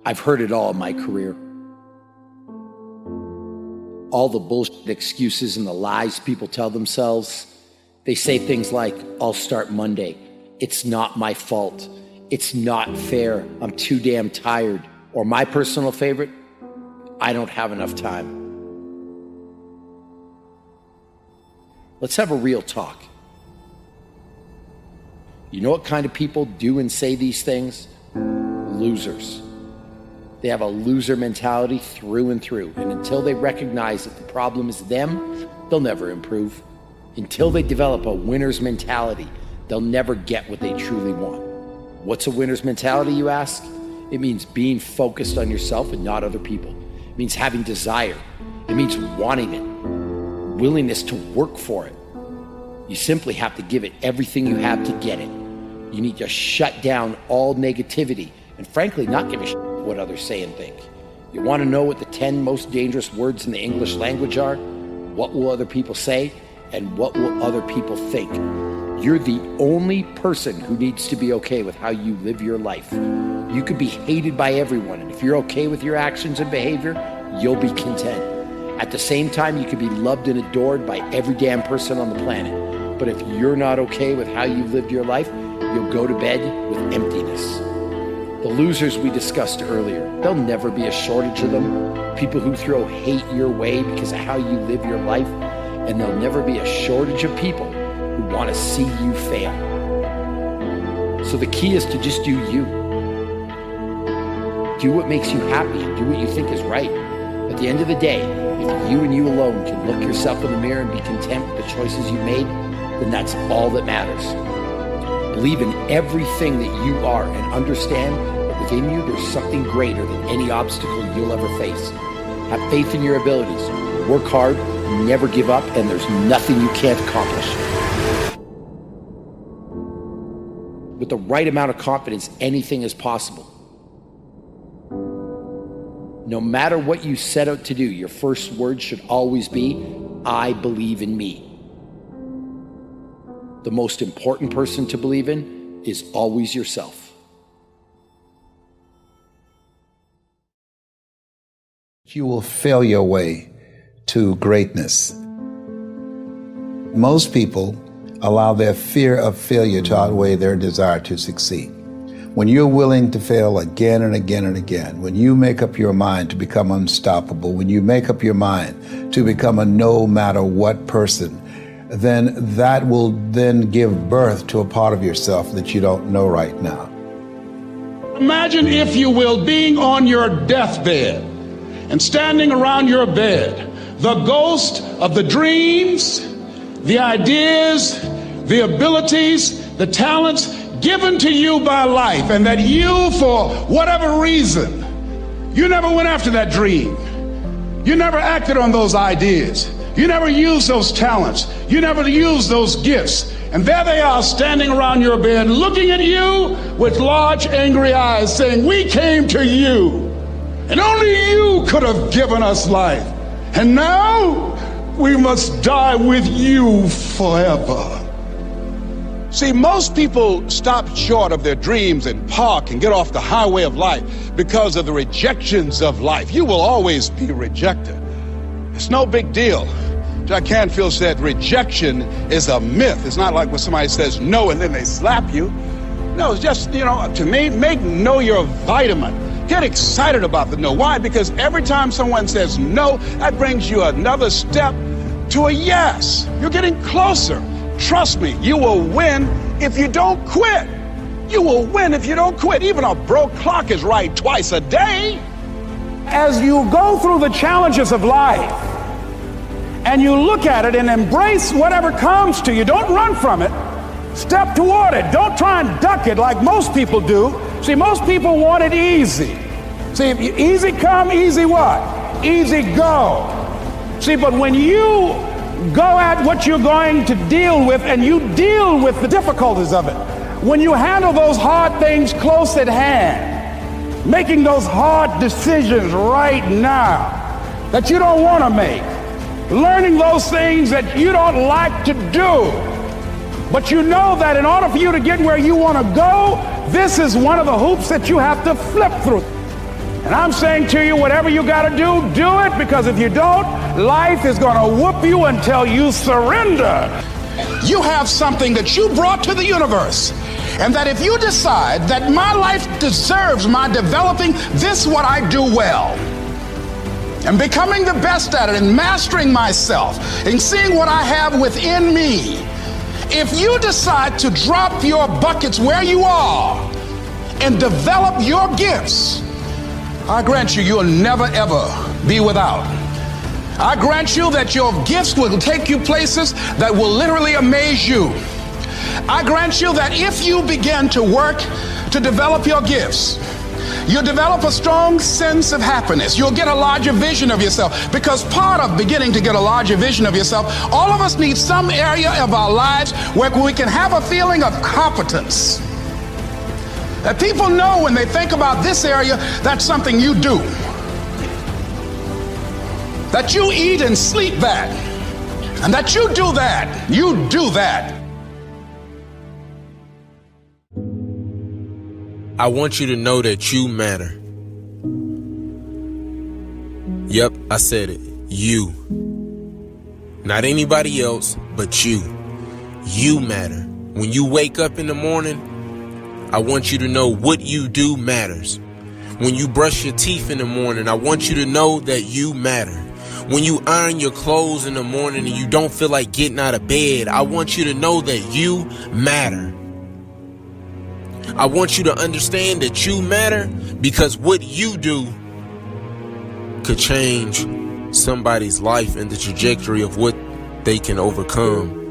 I've heard it all in my career. All the bullshit excuses and the lies people tell themselves. They say things like, I'll start Monday. It's not my fault. It's not fair. I'm too damn tired. Or my personal favorite, I don't have enough time. Let's have a real talk. You know what kind of people do and say these things? Losers. They have a loser mentality through and through. And until they recognize that the problem is them, they'll never improve. Until they develop a winner's mentality, they'll never get what they truly want. What's a winner's mentality, you ask? It means being focused on yourself and not other people. It means having desire. It means wanting it. Willingness to work for it. You simply have to give it everything you have to get it. You need to shut down all negativity and frankly not give a shit what others say and think. You want to know what the 10 most dangerous words in the English language are? What will other people say? And what will other people think? You're the only person who needs to be okay with how you live your life. You could be hated by everyone, and if you're okay with your actions and behavior, you'll be content. At the same time, you could be loved and adored by every damn person on the planet. But if you're not okay with how you've lived your life, you'll go to bed with emptiness. The losers we discussed earlier, there'll never be a shortage of them. People who throw hate your way because of how you live your life, and there'll never be a shortage of people who want to see you fail. So the key is to just do you. Do what makes you happy and do what you think is right. At the end of the day, if you and you alone can look yourself in the mirror and be content with the choices you made, then that's all that matters. Believe in everything that you are and understand that within you there's something greater than any obstacle you'll ever face. Have faith in your abilities. Work hard, never give up, and there's nothing you can't accomplish. With the right amount of confidence, anything is possible. No matter what you set out to do, your first word should always be, I believe in me. The most important person to believe in is always yourself. You will fail your way to greatness. Most people allow their fear of failure to outweigh their desire to succeed. When you're willing to fail again and again and again, when you make up your mind to become unstoppable, when you make up your mind to become a no matter what person, then that will then give birth to a part of yourself that you don't know right now. Imagine, if you will, being on your deathbed and standing around your bed, the ghost of the dreams, the ideas, the abilities, the talents given to you by life, and that you, for whatever reason, you never went after that dream. You never acted on those ideas. You never used those talents. You never used those gifts. And there they are standing around your bed looking at you with large angry eyes saying, we came to you and only you could have given us life. And now we must die with you forever. See, most people stop short of their dreams and park and get off the highway of life because of the rejections of life. You will always be rejected. It's no big deal. Jack Canfield said rejection is a myth. It's not like when somebody says no and then they slap you. No, it's just, to me, make no your vitamin. Get excited about the no. Why? Because every time someone says no, that brings you another step to a yes. You're getting closer. Trust me, you will win if you don't quit. You will win if you don't quit. Even a broke clock is right twice a day. As you go through the challenges of life and you look at it and embrace whatever comes to you, don't run from it. Step toward it. Don't try and duck it like most people do. See, most people want it easy. See, easy come, easy what? Easy go. See, but when you go at what you're going to deal with and you deal with the difficulties of it, when you handle those hard things close at hand, making those hard decisions right now that you don't want to make, learning those things that you don't like to do, but you know that in order for you to get where you want to go, this is one of the hoops that you have to flip through. And I'm saying to you, whatever you got to do, do it, because if you don't, life is going to whoop you until you surrender. You have something that you brought to the universe, and that if you decide that my life deserves my developing this what I do well, and becoming the best at it, and mastering myself, and seeing what I have within me, if you decide to drop your buckets where you are and develop your gifts, I grant you, you'll never ever be without. I grant you that your gifts will take you places that will literally amaze you. I grant you that if you begin to work to develop your gifts, you'll develop a strong sense of happiness. You'll get a larger vision of yourself, because part of beginning to get a larger vision of yourself, all of us need some area of our lives where we can have a feeling of competence. That people know when they think about this area, that's something you do. That you eat and sleep that. And that you do that. You do that. I want you to know that you matter. Yep, I said it. You. Not anybody else, but you. You matter. When you wake up in the morning, I want you to know what you do matters. When you brush your teeth in the morning, I want you to know that you matter. When you iron your clothes in the morning and you don't feel like getting out of bed, I want you to know that you matter. I want you to understand that you matter, because what you do could change somebody's life and the trajectory of what they can overcome.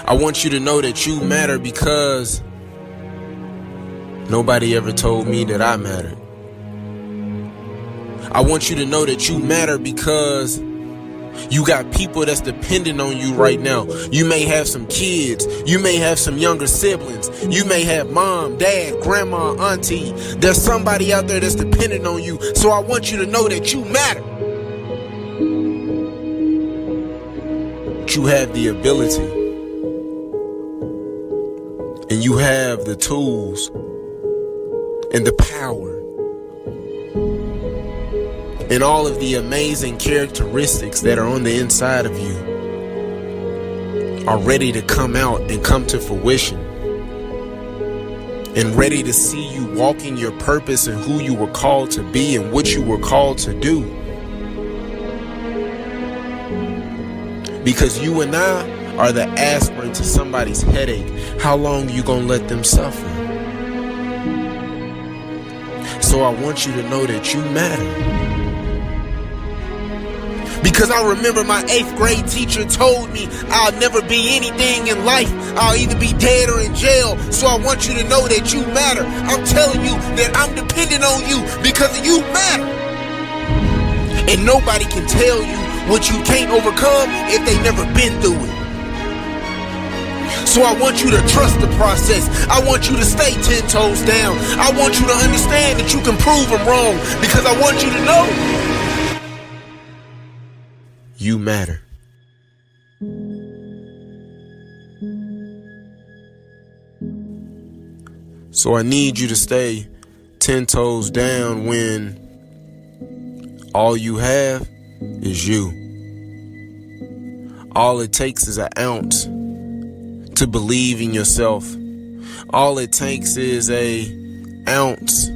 I want you to know that you matter, because nobody ever told me that I mattered. I want you to know that you matter, because you got people that's dependent on you right now. You may have some kids. You may have some younger siblings. You may have mom, dad, grandma, auntie. There's somebody out there that's dependent on you. So I want you to know that you matter. You have the ability. And you have the tools and the power and all of the amazing characteristics that are on the inside of you are ready to come out and come to fruition, and ready to see you walking your purpose and who you were called to be and what you were called to do. Because you and I are the aspirin to somebody's headache. How long are you gonna let them suffer? So I want you to know that you matter. Because I remember my 8th grade teacher told me I'll never be anything in life. I'll either be dead or in jail. So I want you to know that you matter. I'm telling you that I'm dependent on you because you matter. And nobody can tell you what you can't overcome if they never been through it. So I want you to trust the process. I want you to stay 10 toes down. I want you to understand that you can prove them wrong, because I want you to know you matter. So I need you to stay 10 toes down when all you have is you. All it takes is an ounce to believe in yourself. All it takes is an ounce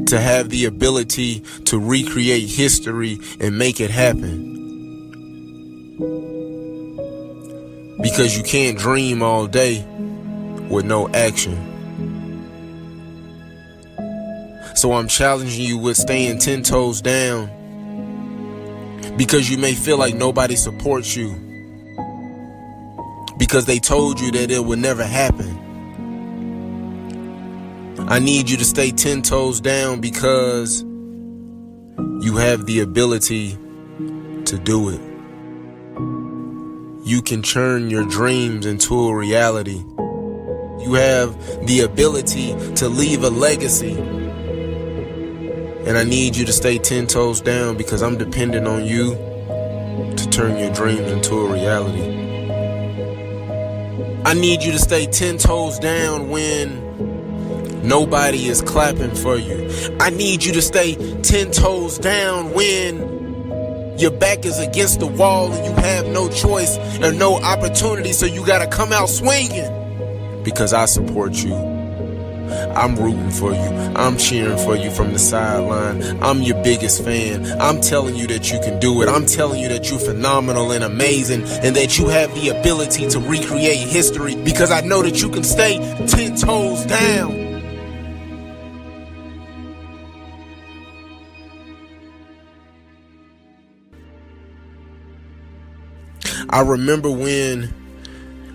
to have the ability to recreate history and make it happen. Because you can't dream all day with no action. So I'm challenging you with staying 10 toes down, because you may feel like nobody supports you, because they told you that it would never happen. I need you to stay 10 toes down, because you have the ability to do it. You can turn your dreams into a reality. You have the ability to leave a legacy. And I need you to stay 10 toes down, because I'm dependent on you to turn your dreams into a reality. I need you to stay 10 toes down when nobody is clapping for you. I need you to stay 10 toes down when your back is against the wall and you have no choice or no opportunity, so you gotta come out swinging. Because I support you. I'm rooting for you. I'm cheering for you from the sideline. I'm your biggest fan. I'm telling you that you can do it. I'm telling you that you're phenomenal and amazing, and that you have the ability to recreate history, because I know that you can stay 10 toes down. I remember when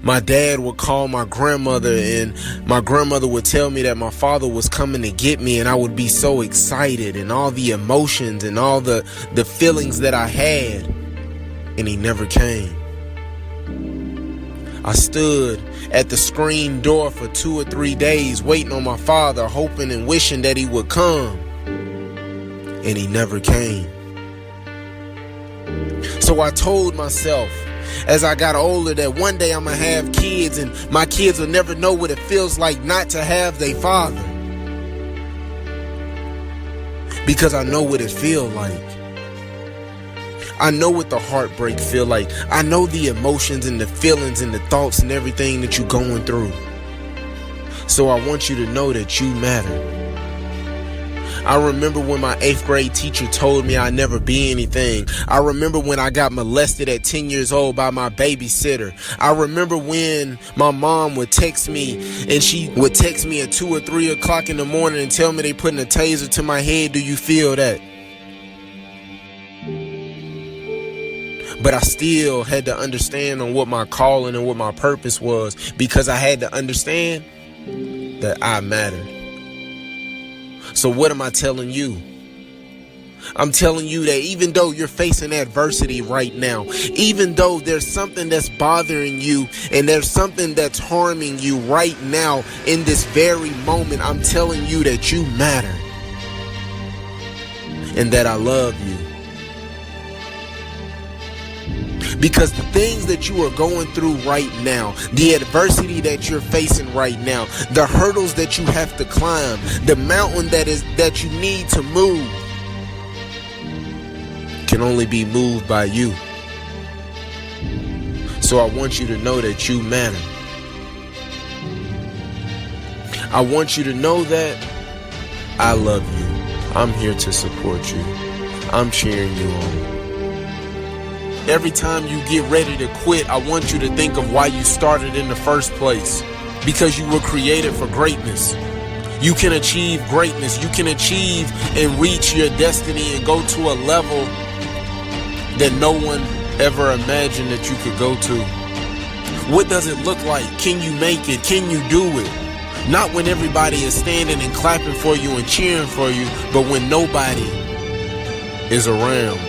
my dad would call my grandmother, and my grandmother would tell me that my father was coming to get me, and I would be so excited, and all the emotions and all the feelings that I had, and he never came. I stood at the screen door for 2 or 3 days waiting on my father, hoping and wishing that he would come, and he never came. So I told myself, as I got older, that one day I'm gonna have kids, and my kids will never know what it feels like not to have their father, because I know what it feels like. I know what the heartbreak feel like. I know the emotions and the feelings and the thoughts and everything that you're going through. So I want you to know that you matter. I remember when my 8th grade teacher told me I'd never be anything. I remember when I got molested at 10 years old by my babysitter. I remember when my mom would text me, and she would text me at 2 or 3 o'clock in the morning and tell me they putting a taser to my head. Do you feel that? But I still had to understand on what my calling and what my purpose was, because I had to understand that I mattered. So what am I telling you? I'm telling you that even though you're facing adversity right now, even though there's something that's bothering you and there's something that's harming you right now in this very moment, I'm telling you that you matter and that I love you. Because the things that you are going through right now, the adversity that you're facing right now, the hurdles that you have to climb, the mountain that you need to move, can only be moved by you. So I want you to know that you matter. I want you to know that I love you. I'm here to support you. I'm cheering you on. Every time you get ready to quit, I want you to think of why you started in the first place. Because you were created for greatness. You can achieve greatness. You can achieve and reach your destiny and go to a level that no one ever imagined that you could go to. What does it look like? Can you make it? Can you do it? Not when everybody is standing and clapping for you and cheering for you, but when nobody is around.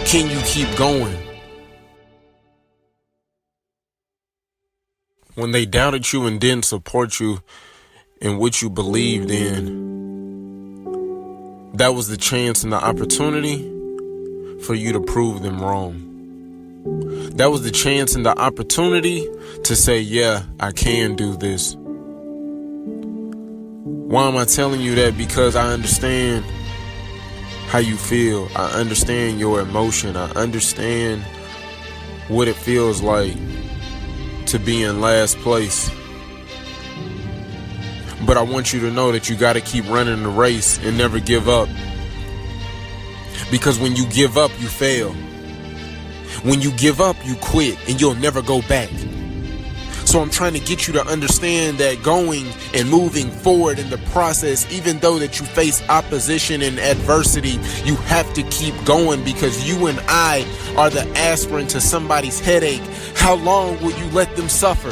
Can you keep going? When they doubted you and didn't support you in what you believed in, that was the chance and the opportunity for you to prove them wrong. That was the chance and the opportunity to say, yeah, I can do this. Why am I telling you that? Because I understand how you feel. I understand your emotion. I understand what it feels like to be in last place. But I want you to know that you got to keep running the race and never give up. Because when you give up, you fail. When you give up, you quit and you'll never go back. So I'm trying to get you to understand that going and moving forward in the process, even though that you face opposition and adversity, you have to keep going, because you and I are the aspirin to somebody's headache. How long will you let them suffer?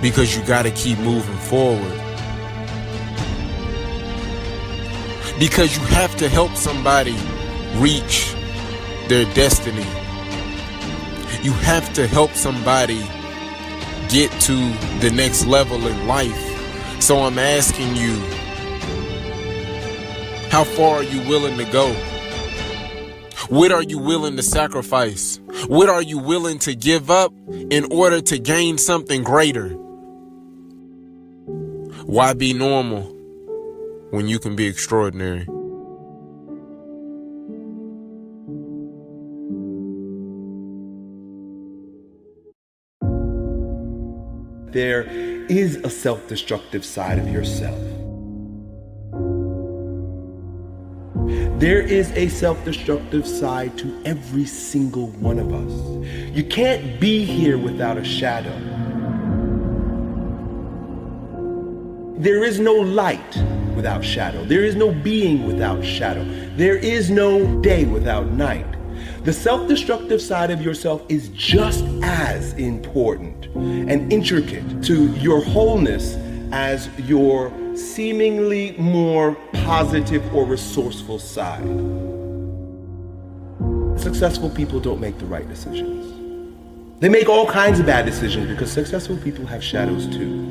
Because you got to keep moving forward. Because you have to help somebody reach their destiny. You have to help somebody get to the next level in life. So I'm asking you, how far are you willing to go? What are you willing to sacrifice? What are you willing to give up in order to gain something greater? Why be normal when you can be extraordinary? There is a self-destructive side of yourself. There is a self-destructive side to every single one of us. You can't be here without a shadow. There is no light without shadow. There is no being without shadow. There is no day without night. The self-destructive side of yourself is just as important and intricate to your wholeness as your seemingly more positive or resourceful side. Successful people don't make the right decisions. They make all kinds of bad decisions because successful people have shadows too.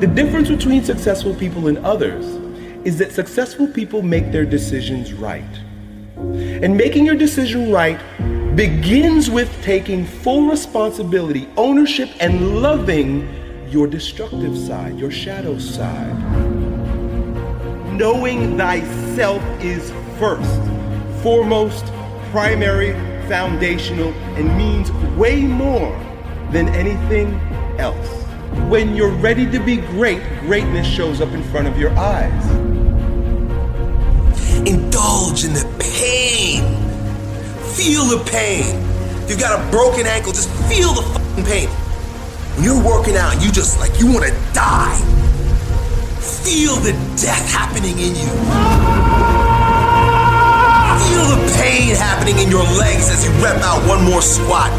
The difference between successful people and others is that successful people make their decisions right. And making your decision right begins with taking full responsibility, ownership, and loving your destructive side, your shadow side. Knowing thyself is first, foremost, primary, foundational, and means way more than anything else. When you're ready to be great, greatness shows up in front of your eyes. Indulge in the pain. Feel the pain. If you've got a broken ankle, just feel the fucking pain. When you're working out, you just like, you want to die. Feel the death happening in you. Feel the pain happening in your legs as you rep out one more squat.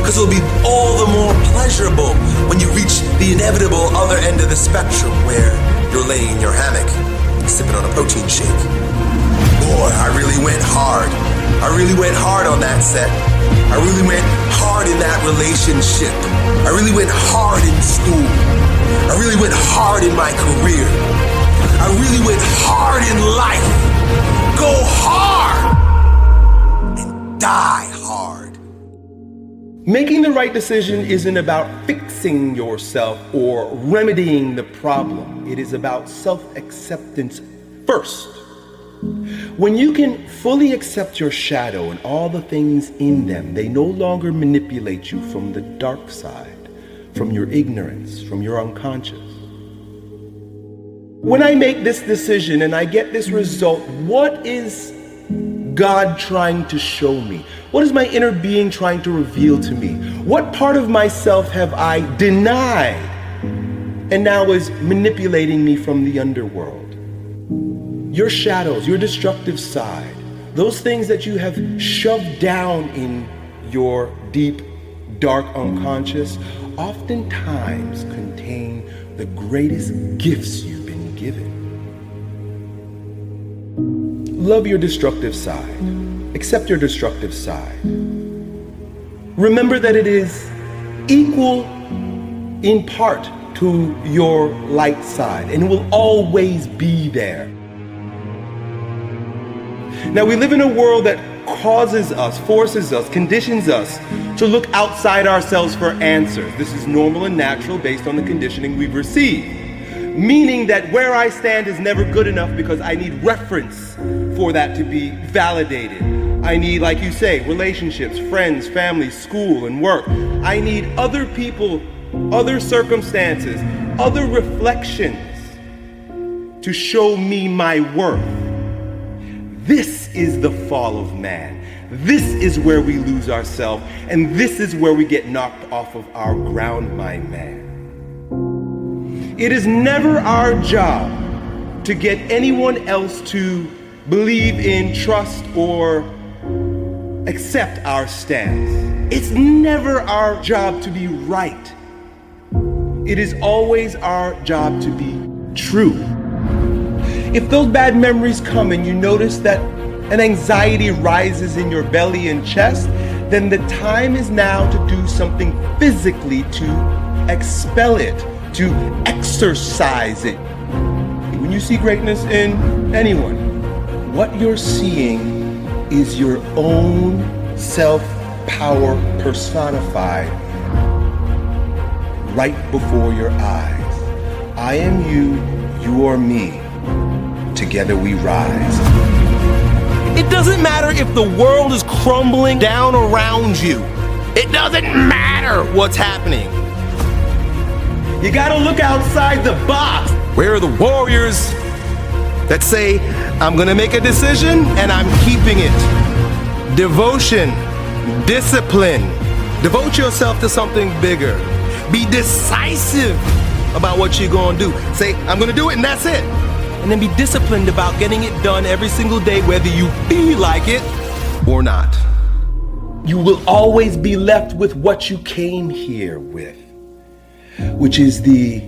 Because it'll be all the more pleasurable when you reach the inevitable other end of the spectrum where you're laying in your hammock, sipping on a protein shake. Boy, I really went hard. I really went hard on that set. I really went hard in that relationship. I really went hard in school. I really went hard in my career. I really went hard in life. Go hard and die hard. Making the right decision isn't about fixing yourself or remedying the problem. It is about self-acceptance first. When you can fully accept your shadow and all the things in them, they no longer manipulate you from the dark side, from your ignorance, from your unconscious. When I make this decision and I get this result, what is God trying to show me? What is my inner being trying to reveal to me? What part of myself have I denied and now is manipulating me from the underworld? Your shadows, your destructive side, those things that you have shoved down in your deep, dark unconscious, oftentimes contain the greatest gifts you've been given. Love your destructive side. Accept your destructive side. Remember that it is equal in part to your light side and will always be there. Now, we live in a world that causes us, forces us, conditions us to look outside ourselves for answers. This is normal and natural based on the conditioning we've received. Meaning that where I stand is never good enough because I need reference for that to be validated. I need, like you say, relationships, friends, family, school, and work. I need other people, other circumstances, other reflections to show me my worth. This is the fall of man. This is where we lose ourselves, and this is where we get knocked off of our ground, my man. It is never our job to get anyone else to believe in, trust, or accept our stance. It's never our job to be right. It is always our job to be true. If those bad memories come and you notice that an anxiety rises in your belly and chest, then the time is now to do something physically to expel it, to exercise it. When you see greatness in anyone, what you're seeing is your own power personified right before your eyes. I am you, you are me. Together we rise. It doesn't matter if the world is crumbling down around you. It doesn't matter what's happening. You gotta look outside the box. Where are the warriors that say, I'm gonna make a decision and I'm keeping it? Devotion, discipline. Devote yourself to something bigger. Be decisive about what you're gonna do. Say, I'm gonna do it and that's it. And then be disciplined about getting it done every single day, whether you feel like it or not. You will always be left with what you came here with, which is the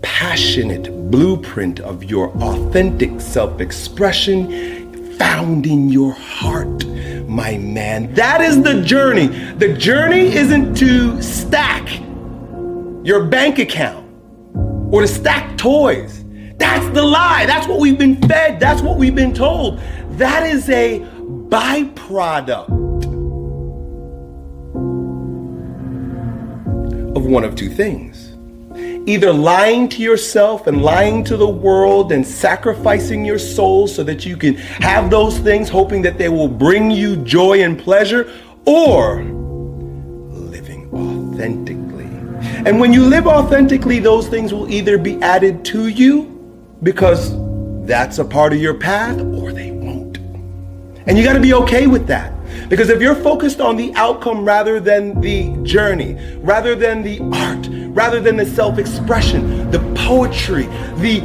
passionate blueprint of your authentic self-expression found in your heart, my man. That is the journey. The journey isn't to stack your bank account or to stack toys. That's the lie. That's what we've been fed. That's what we've been told. That is a byproduct of one of two things. Either lying to yourself and lying to the world and sacrificing your soul so that you can have those things, hoping that they will bring you joy and pleasure, or living authentically. And when you live authentically, those things will either be added to you because that's a part of your path, or they won't. And you got to be okay with that. Because if you're focused on the outcome rather than the journey, rather than the art, rather than the self-expression, the poetry, the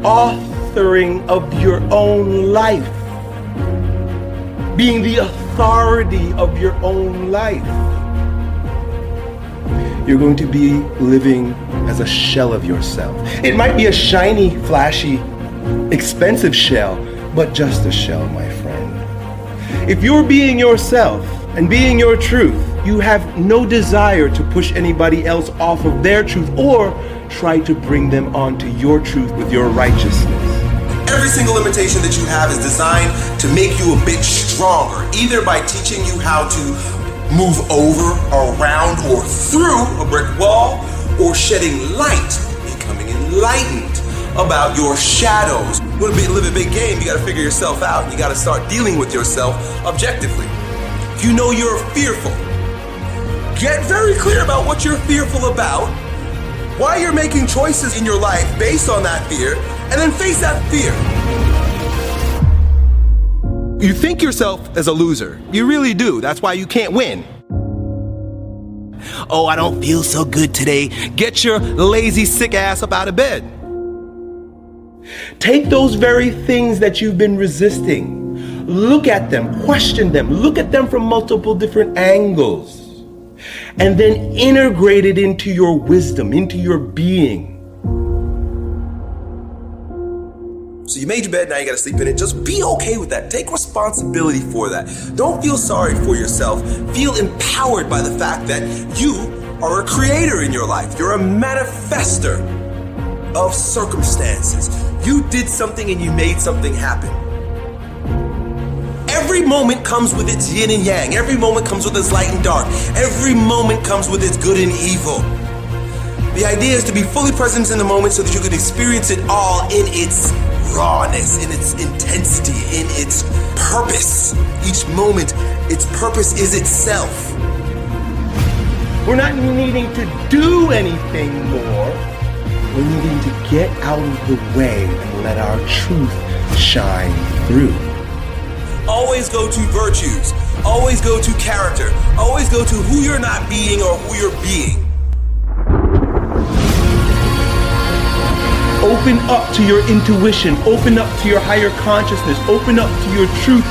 authoring of your own life, being the authority of your own life, you're going to be living as a shell of yourself. It might be a shiny, flashy, expensive shell, but just a shell, my friend. If you're being yourself and being your truth, you have no desire to push anybody else off of their truth or try to bring them onto your truth with your righteousness. Every single limitation that you have is designed to make you a bit stronger, either by teaching you how to move over, around, or through a brick wall, or shedding light, becoming enlightened about your shadows. You want to live a big game, you got to figure yourself out. You got to start dealing with yourself objectively. If you know you're fearful, get very clear about what you're fearful about, why you're making choices in your life based on that fear, and then face that fear. You think yourself as a loser. You really do. That's why you can't win. Oh, I don't feel so good today. Get your lazy, sick ass up out of bed. Take those very things that you've been resisting. Look at them, question them, look at them from multiple different angles, and then integrate it into your wisdom, into your being. So you made your bed, now you gotta sleep in it. Just be okay with that. Take responsibility for that. Don't feel sorry for yourself. Feel empowered by the fact that you are a creator in your life. You're a manifester of circumstances. You did something and you made something happen. Every moment comes with its yin and yang. Every moment comes with its light and dark. Every moment comes with its good and evil. The idea is to be fully present in the moment so that you can experience it all in its rawness, in its intensity, in its purpose. Each moment, its purpose is itself. We're not needing to do anything more. We're needing to get out of the way and let our truth shine through. Always go to virtues. Always go to character. Always go to who you're not being or who you're being. Open up to your intuition. Open up to your higher consciousness. Open up to your truth.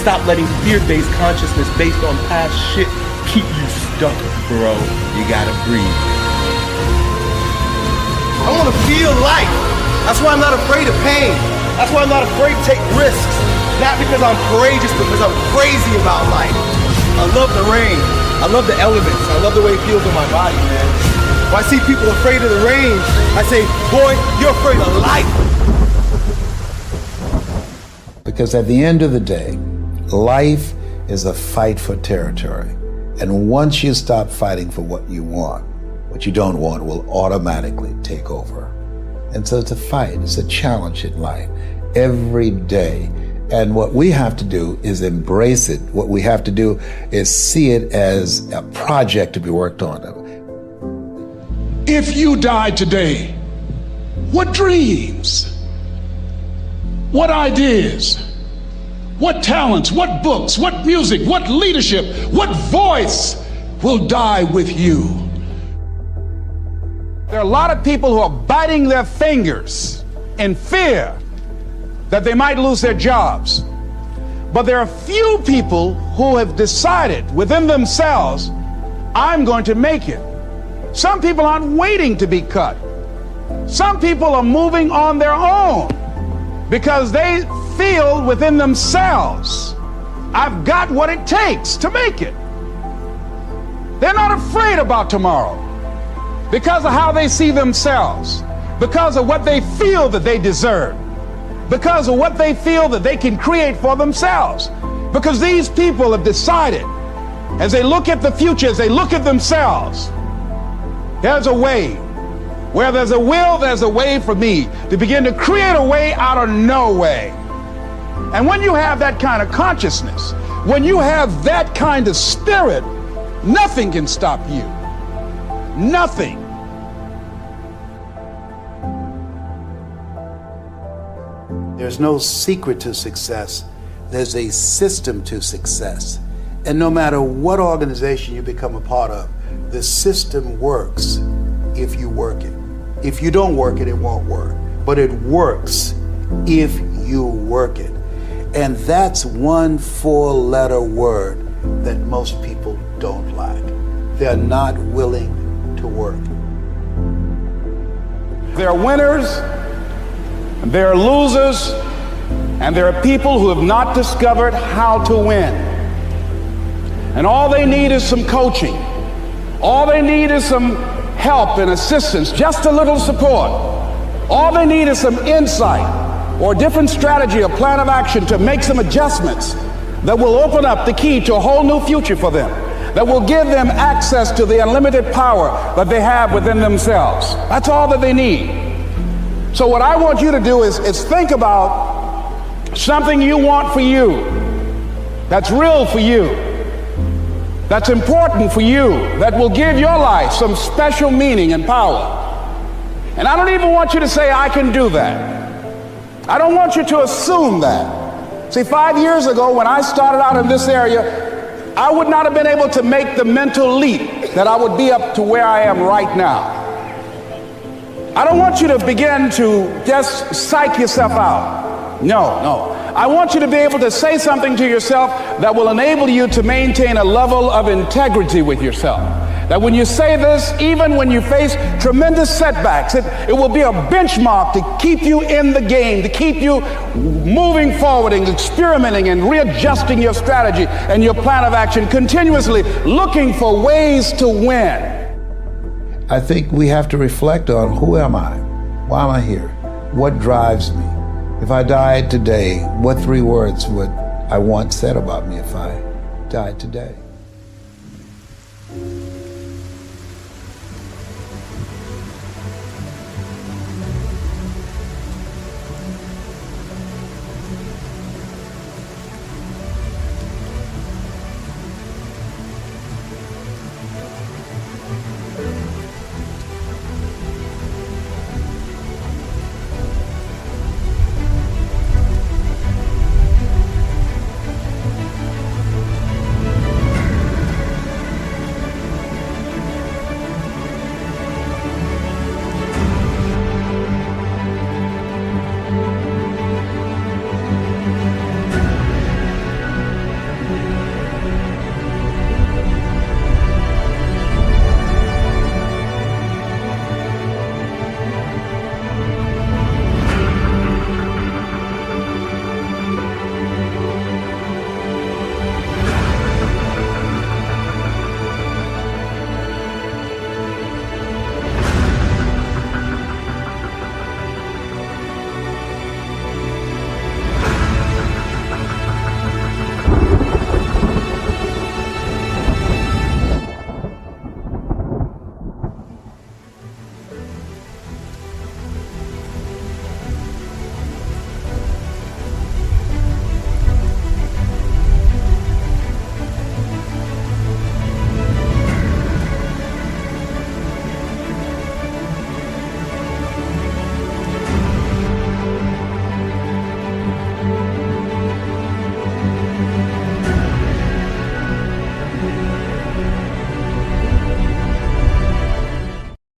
stop letting fear-based consciousness based on past shit keep you stuck, bro. You gotta breathe. I wanna feel life. That's why I'm not afraid of pain. That's why I'm not afraid to take risks. Not because I'm courageous, but because I'm crazy about life. I love the rain. I love the elements. I love the way it feels in my body, man. When I see people afraid of the rain, I say, boy, you're afraid of life. Because at the end of the day, life is a fight for territory. And once you stop fighting for what you want, what you don't want will automatically take over. And so it's a fight, it's a challenge in life every day. And what we have to do is embrace it. What we have to do is see it as a project to be worked on. If you died today, what dreams, what ideas, what talents, what books, what music, what leadership, what voice will die with you? There are a lot of people who are biting their fingers in fear that they might lose their jobs. But there are few people who have decided within themselves, I'm going to make it. Some people aren't waiting to be cut. Some people are moving on their own because they feel within themselves, I've got what it takes to make it. They're not afraid about tomorrow because of how they see themselves, because of what they feel that they deserve, because of what they feel that they can create for themselves. Because these people have decided, as they look at the future, as they look at themselves, there's a way. Where there's a will, there's a way for me to begin to create a way out of no way. And when you have that kind of consciousness, when you have that kind of spirit, nothing can stop you. Nothing. There's no secret to success. There's a system to success. And no matter what organization you become a part of, the system works if you work it. If you don't work it, it won't work. But it works if you work it. And that's one 4-letter word that most people don't like. They're not willing to work. There are winners, and there are losers, and there are people who have not discovered how to win. And all they need is some coaching. All they need is some help and assistance, just a little support. All they need is some insight or a different strategy, a plan of action to make some adjustments that will open up the key to a whole new future for them, that will give them access to the unlimited power that they have within themselves. That's all that they need. So what I want you to do is think about something you want for you, that's real for you, that's important for you, that will give your life some special meaning and power. And I don't even want you to say, I can do that. I don't want you to assume that. See, 5 years ago when I started out in this area, I would not have been able to make the mental leap that I would be up to where I am right now. I don't want you to begin to just psych yourself out. No. I want you to be able to say something to yourself that will enable you to maintain a level of integrity with yourself. That when you say this, even when you face tremendous setbacks, it will be a benchmark to keep you in the game, to keep you moving forward and experimenting and readjusting your strategy and your plan of action, continuously looking for ways to win. I think we have to reflect on, who am I? Why am I here? What drives me? If I died today, what 3 words would I want said about me if I died today?